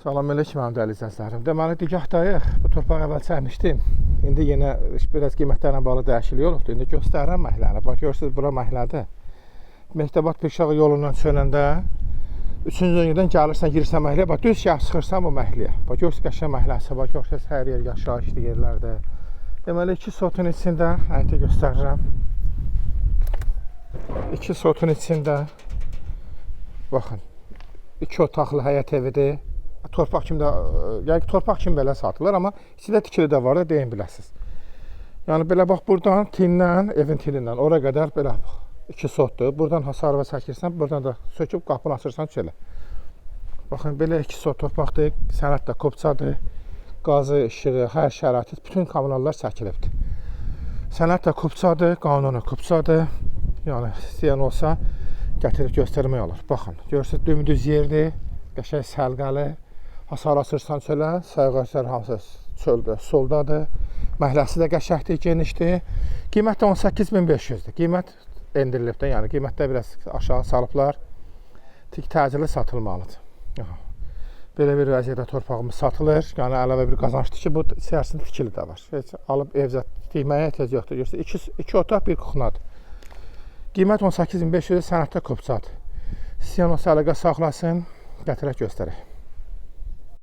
Salam aleyküm dəyərli izləyicilərim. Deməli digəhdayıq. Bu torpaq əvvəl çəkmişdim. İndi yenə biraz qiymətlərlə bağlı dəyişiklik olubdu. İndi göstərirəm məhələni. Bax görürsünüz bura məhəllədir. Mehtabat Pirşağı yolundan çönəndə 3-cü döngədən gəlirsən, girirsən məhəlləyə. Bax düz şəhər çıxırsan bu məhəlləyə. Bax görürsüz qəşəng məhəlləsi. Bax görürsüz hər yer yaşayışlı yerlərdir. Deməli 2 sotun içində həyətə göstərirəm. 2 sotun içində baxın 2 otaqlı həyət evidir. Torpaq kimi də, yəni torpaq kimi belə satılır, amma içində tikili də var da deyin biləsiniz. Yəni belə bax buradan tindən, evin tinindən ora qədər belə bax 2 sotdur. Buradan hasarıva çəkirsən, buradan da söküb qapını açırsan çölə. Baxın belə 2 sot torpaqdır, sənəd də kopçadır. Qazı, işığı, hər şərait, bütün kommunallar çəkilibdir. Sənəd də kopçadır, qanunu kopçadır. Yəni istəyən olsa gətirib göstərmək olur. Baxın, görürsünüz dümdüz yerdir, qəşəng səlqəli. Hasar açırsan çölə, sayğaclar hamısı çöldə, soldadır. Məhəlləsi də qəşəngdir, genişdir. Qiymət də 18.500-dür. Qiymət endirilibdir, yəni qiymətdə biraz aşağı salıblar. Təcili satılmalıdır. Belə bir vəziyyətdə torpağımız satılır. Yəni əlavə bir qazancdır ki, bu içərisində tikili də var. Heç alıb evcə tikməyə ehtiyac yoxdur. Görürsünüz, 2 otaq, 1 kuxnadır. Qiymət 18.500-dür, sənəddə kopçadır. İstəyən olsa əlaqə saxlasın, gətirək göstərək.